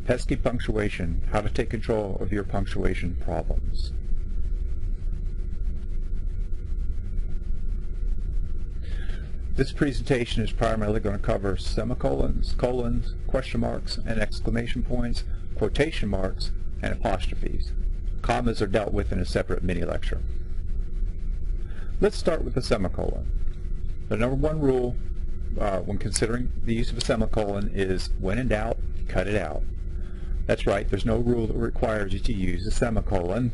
Pesky Punctuation, how to take control of your punctuation problems. This presentation is primarily going to cover semicolons, colons, question marks, and exclamation points, quotation marks, and apostrophes. Commas are dealt with in a separate mini-lecture. Let's start with the semicolon. The number one rule when considering the use of a semicolon is, when in doubt, cut it out. That's right, there's no rule that requires you to use a semicolon.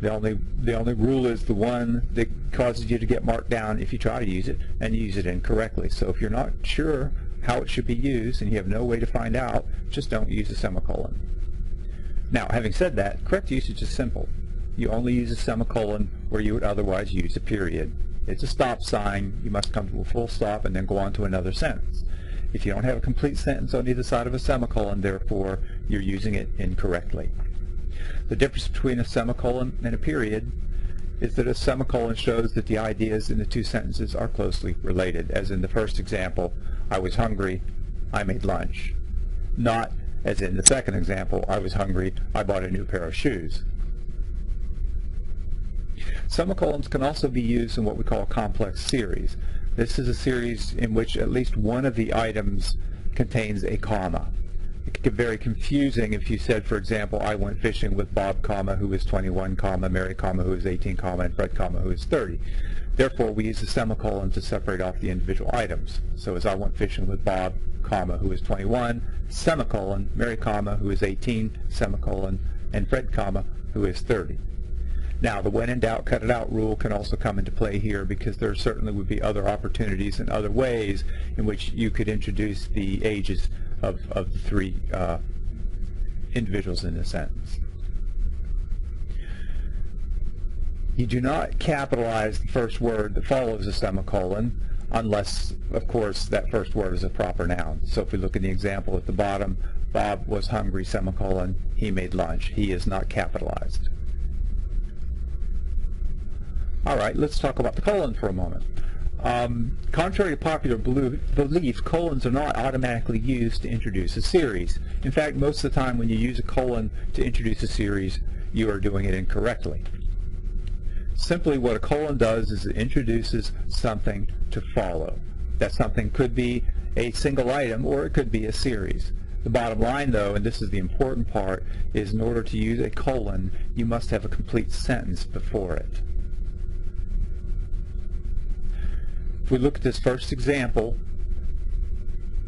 The only rule is the one that causes you to get marked down if you try to use it and use it incorrectly. So if you're not sure how it should be used and you have no way to find out, just don't use a semicolon. Now, having said that, correct usage is simple. You only use a semicolon where you would otherwise use a period. It's a stop sign. You must come to a full stop and then go on to another sentence. If you don't have a complete sentence on either side of a semicolon, therefore, you're using it incorrectly. The difference between a semicolon and a period is that a semicolon shows that the ideas in the two sentences are closely related, as in the first example, I was hungry, I made lunch. Not, as in the second example, I was hungry, I bought a new pair of shoes. Semicolons can also be used in what we call a complex series. This is a series in which at least one of the items contains a comma. It could get very confusing if you said, for example, I went fishing with Bob, comma, who is 21, comma, Mary, comma, who is 18, comma, and Fred, comma, who is 30. Therefore, we use a semicolon to separate off the individual items. So as I went fishing with Bob, comma, who is 21, semicolon, Mary, comma, who is 18, semicolon, and Fred, comma, who is 30. Now, the when in doubt, cut it out rule can also come into play here, because there certainly would be other opportunities and other ways in which you could introduce the ages of the three individuals in the sentence. You do not capitalize the first word that follows a semicolon unless, of course, that first word is a proper noun. So if we look at the example at the bottom, Bob was hungry, semicolon, he made lunch. He is not capitalized. All right, let's talk about the colon for a moment. Contrary to popular belief, colons are not automatically used to introduce a series. In fact, most of the time when you use a colon to introduce a series, you are doing it incorrectly. Simply what a colon does is it introduces something to follow. That something could be a single item or it could be a series. The bottom line, though, and this is the important part, is in order to use a colon, you must have a complete sentence before it. If we look at this first example,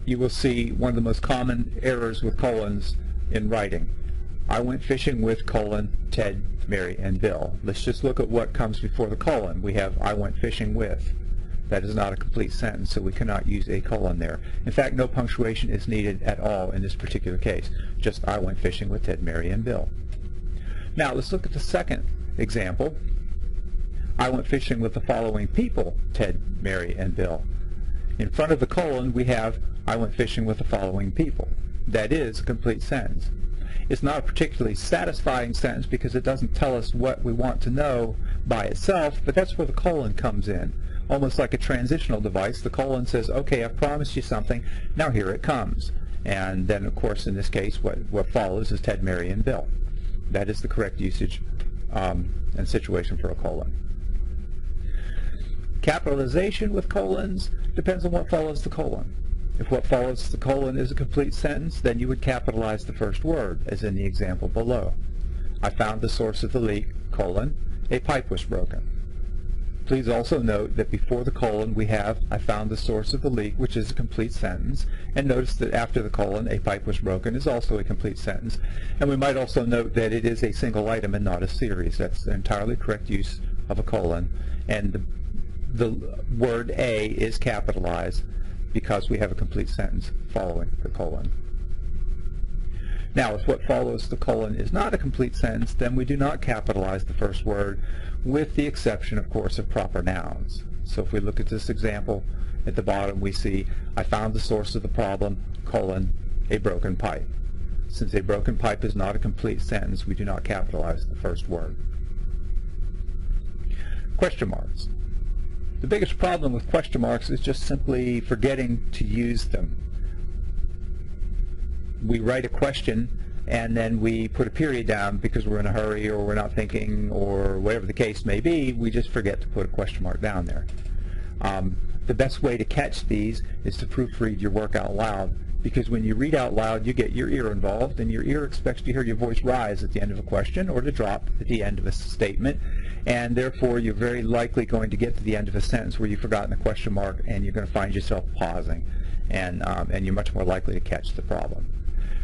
you will see one of the most common errors with colons in writing. I went fishing with, colon, Ted, Mary, and Bill. Let's just look at what comes before the colon. We have I went fishing with. That is not a complete sentence, so we cannot use a colon there. In fact, no punctuation is needed at all in this particular case. Just I went fishing with Ted, Mary, and Bill. Now let's look at the second example. I went fishing with the following people, Ted, Mary, and Bill. In front of the colon, we have I went fishing with the following people. That is a complete sentence. It's not a particularly satisfying sentence because it doesn't tell us what we want to know by itself, but that's where the colon comes in. Almost like a transitional device, the colon says, okay, I've promised you something, now here it comes. And then, of course, in this case, what follows is Ted, Mary, and Bill. That is the correct usage and situation for a colon. Capitalization with colons depends on what follows the colon. If what follows the colon is a complete sentence, then you would capitalize the first word, as in the example below. I found the source of the leak, colon, a pipe was broken. Please also note that before the colon we have I found the source of the leak, which is a complete sentence, and notice that after the colon a pipe was broken is also a complete sentence. And we might also note that it is a single item and not a series. That's an entirely correct use of a colon, and the word A is capitalized because we have a complete sentence following the colon. Now, if what follows the colon is not a complete sentence, then we do not capitalize the first word, with the exception, of course, of proper nouns. So if we look at this example, at the bottom we see, I found the source of the problem, colon, a broken pipe. Since a broken pipe is not a complete sentence, we do not capitalize the first word. Question marks. The biggest problem with question marks is just simply forgetting to use them. we write a question and then we put a period down because we're in a hurry or we're not thinking or whatever the case may be, we just forget to put a question mark down there. The best way to catch these is to proofread your work out loud, because when you read out loud you get your ear involved, and your ear expects to hear your voice rise at the end of a question or to drop at the end of a statement, and therefore you're very likely going to get to the end of a sentence where you've forgotten a question mark and you're going to find yourself pausing, and you're much more likely to catch the problem.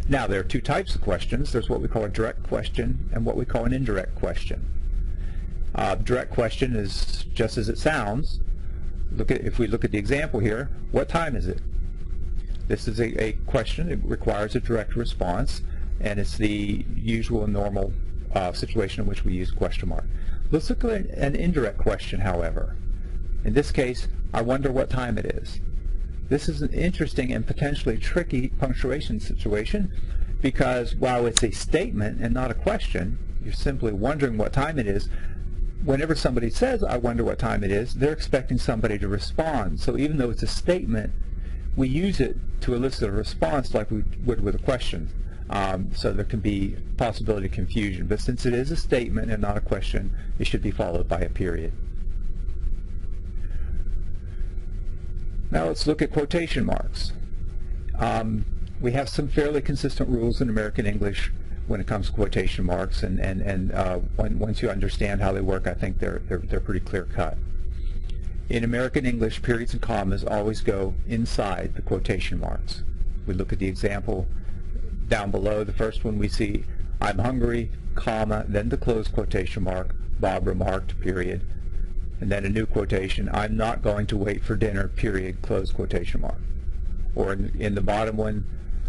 Now, there are two types of questions. There's what we call a direct question and what we call an indirect question. Direct question is just as it sounds. If we look at the example here, what time is it? This is a question. It requires a direct response, and it's the usual and normal situation in which we use question mark. Let's look at an indirect question, however. In this case, I wonder what time it is. This is an interesting and potentially tricky punctuation situation, because while it's a statement and not a question, you're simply wondering what time it is. Whenever somebody says, I wonder what time it is, they're expecting somebody to respond. So even though it's a statement, we use it to elicit a response like we would with a question. So there can be possibility of confusion. But since it is a statement and not a question, it should be followed by a period. Now let's look at quotation marks. We have some fairly consistent rules in American English when it comes to quotation marks, and once you understand how they work, I think they're pretty clear cut. In American English, periods and commas always go inside the quotation marks. We look at the example down below. The first one we see, I'm hungry, comma, then the close quotation mark, Bob remarked, period, and then a new quotation, I'm not going to wait for dinner, period, close quotation mark. Or in the bottom one,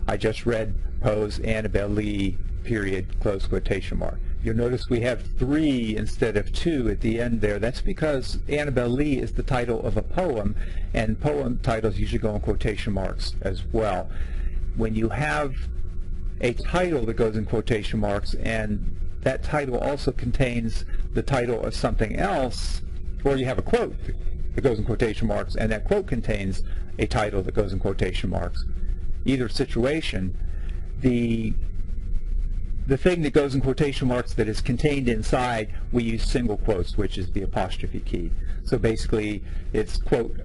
I just read Poe's Annabel Lee, period, close quotation mark. You'll notice we have 3 instead of 2 at the end there. That's because Annabel Lee is the title of a poem, and poem titles usually go in quotation marks as well. When you have a title that goes in quotation marks and that title also contains the title of something else, or you have a quote that goes in quotation marks and that quote contains a title that goes in quotation marks, either situation, the thing that goes in quotation marks that is contained inside, we use single quotes, which is the apostrophe key. So basically, it's quote,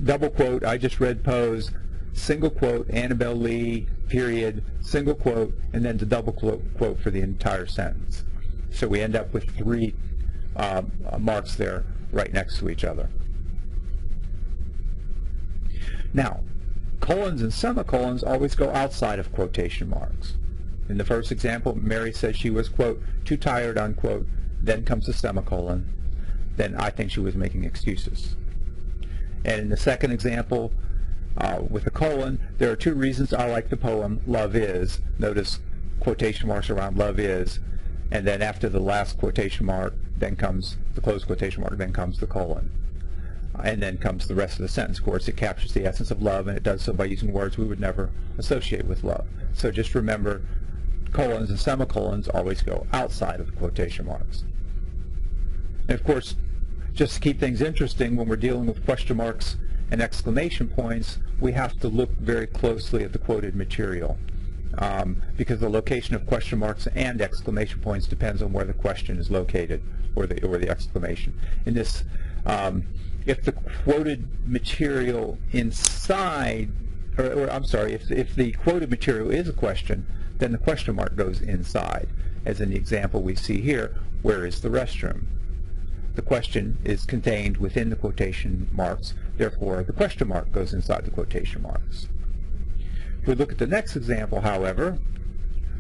double quote, I just read Poe's, single quote, Annabel Lee, period, single quote, and then the double quote for the entire sentence. So we end up with 3 marks there right next to each other. Now, colons and semicolons always go outside of quotation marks. In the first example, Mary says she was, quote, too tired, unquote, then comes a semicolon, then I think she was making excuses. And in the second example, with a colon, there are 2 reasons I like the poem, Love Is. Notice quotation marks around love is, and then after the last quotation mark, then comes the closed quotation mark, then comes the colon. And then comes the rest of the sentence. Of course, it captures the essence of love, and it does so by using words we would never associate with love. So just remember, colons and semicolons always go outside of the quotation marks. And of course, just to keep things interesting, when we're dealing with question marks and exclamation points, we have to look very closely at the quoted material, because the location of question marks and exclamation points depends on where the question is located, or the exclamation. In this, if the quoted material inside, I'm sorry, if the quoted material is a question, then the question mark goes inside. As in the example we see here, where is the restroom? The question is contained within the quotation marks, therefore the question mark goes inside the quotation marks. If we look at the next example, however,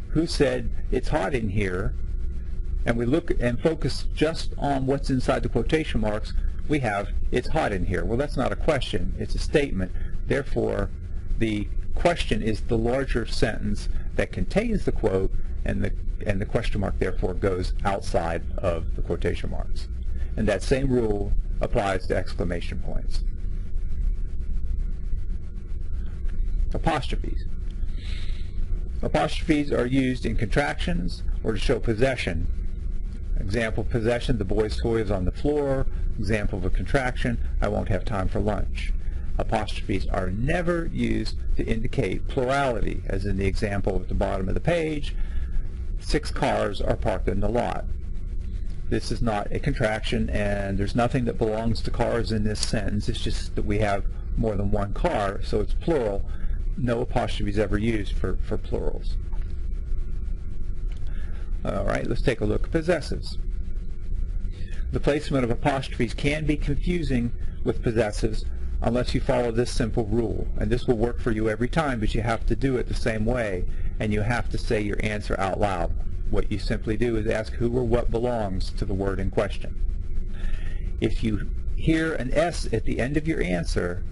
who said it's hot in here, and we look and focus just on what's inside the quotation marks, we have it's hot in here. Well, that's not a question, it's a statement. Therefore, the question is the larger sentence that contains the quote, and the question mark therefore goes outside of the quotation marks. And that same rule applies to exclamation points. Apostrophes. Apostrophes are used in contractions or to show possession. Example, possession, the boy's toy is on the floor. Example of a contraction, I won't have time for lunch. Apostrophes are never used to indicate plurality, as in the example at the bottom of the page, 6 cars are parked in the lot. This is not a contraction, and there's nothing that belongs to cars in this sentence. It's just that we have more than one car, so it's plural. No apostrophe is ever used for plurals. All right, let's take a look at possessives. The placement of apostrophes can be confusing with possessives unless you follow this simple rule. And this will work for you every time, but you have to do it the same way, and you have to say your answer out loud. What you simply do is ask who or what belongs to the word in question. If you hear an S at the end of your answer,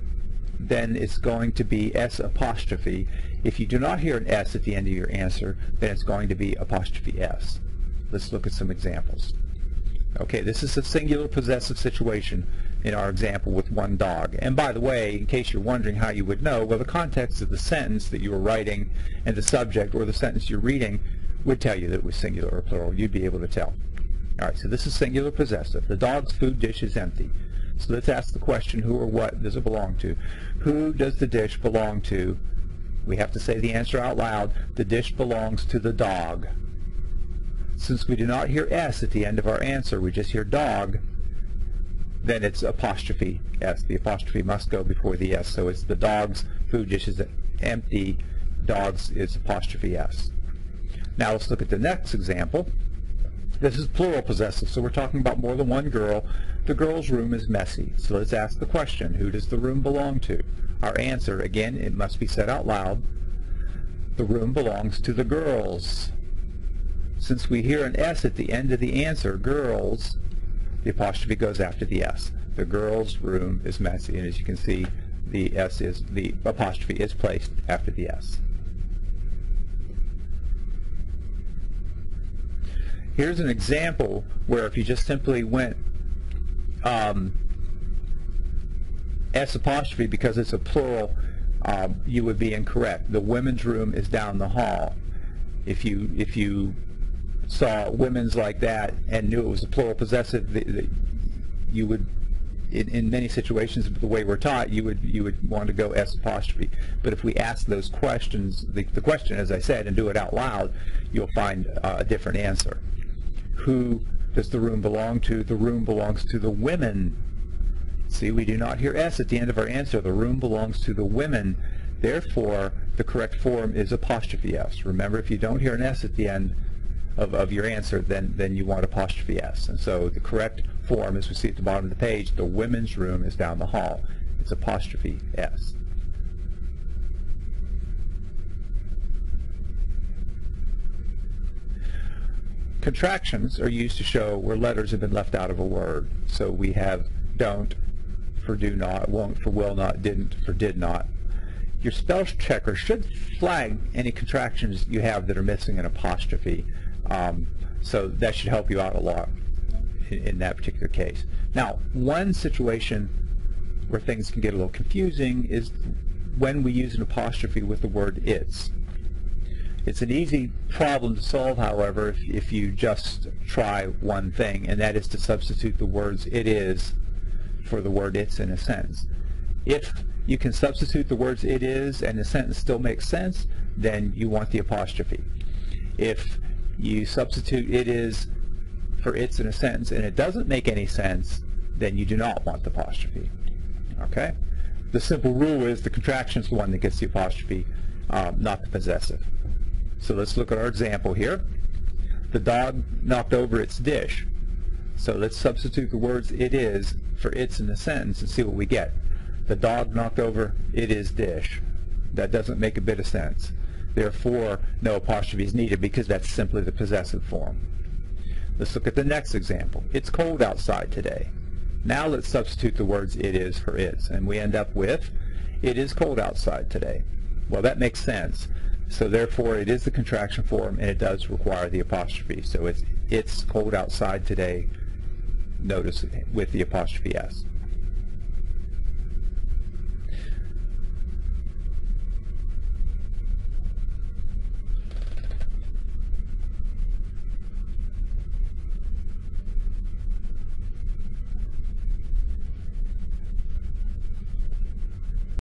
then it's going to be S apostrophe. If you do not hear an S at the end of your answer, then it's going to be apostrophe S. Let's look at some examples. Okay, this is a singular possessive situation in our example with one dog. And by the way, in case you're wondering how you would know, well, the context of the sentence that you were writing and the subject or the sentence you're reading would tell you that it was singular or plural. You'd be able to tell. All right, so this is singular possessive. The dog's food dish is empty. So let's ask the question, who or what does it belong to? Who does the dish belong to? We have to say the answer out loud. The dish belongs to the dog. Since we do not hear S at the end of our answer, we just hear dog, then it's apostrophe S. The apostrophe must go before the S. So it's the dog's food dish is empty. Dogs is apostrophe S. Now let's look at the next example. This is plural possessive, so we're talking about more than one girl. The girl's room is messy. So let's ask the question, who does the room belong to? Our answer, again, it must be said out loud. The room belongs to the girls. Since we hear an S at the end of the answer, girls, the apostrophe goes after the S. The girl's room is messy, and as you can see, the apostrophe is placed after the S. Here's an example where if you just simply went S apostrophe because it's a plural, you would be incorrect. The women's room is down the hall. If you saw women's like that and knew it was a plural possessive, you would, in many situations, the way we're taught, you would want to go S apostrophe. But if we ask those questions, the question, as I said, and do it out loud, you'll find a different answer. Who does the room belong to? The room belongs to the women. See, we do not hear S at the end of our answer. The room belongs to the women. Therefore, the correct form is apostrophe S. Remember, if you don't hear an S at the end of your answer, then you want apostrophe S. And so the correct form, as we see at the bottom of the page, the women's room is down the hall. It's apostrophe S. Contractions are used to show where letters have been left out of a word. So we have don't for do not, won't for will not, didn't for did not. Your spell checker should flag any contractions you have that are missing an apostrophe. So that should help you out a lot in that particular case. Now, one situation where things can get a little confusing is when we use an apostrophe with the word it's. It's an easy problem to solve, however, if you just try one thing, and that is to substitute the words it is for the word it's in a sentence. If you can substitute the words it is and the sentence still makes sense, then you want the apostrophe. If you substitute it is for it's in a sentence and it doesn't make any sense, then you do not want the apostrophe. Okay? The simple rule is the contraction is the one that gets the apostrophe, not the possessive. So let's look at our example here. The dog knocked over its dish. So let's substitute the words it is for it's in the sentence and see what we get. The dog knocked over it is dish. That doesn't make a bit of sense. Therefore, no apostrophe is needed because that's simply the possessive form. Let's look at the next example. It's cold outside today. Now let's substitute the words it is for it's, and we end up with it is cold outside today. Well, that makes sense. So therefore, it is the contraction form, and it does require the apostrophe. So it's cold outside today, notice, with the apostrophe S.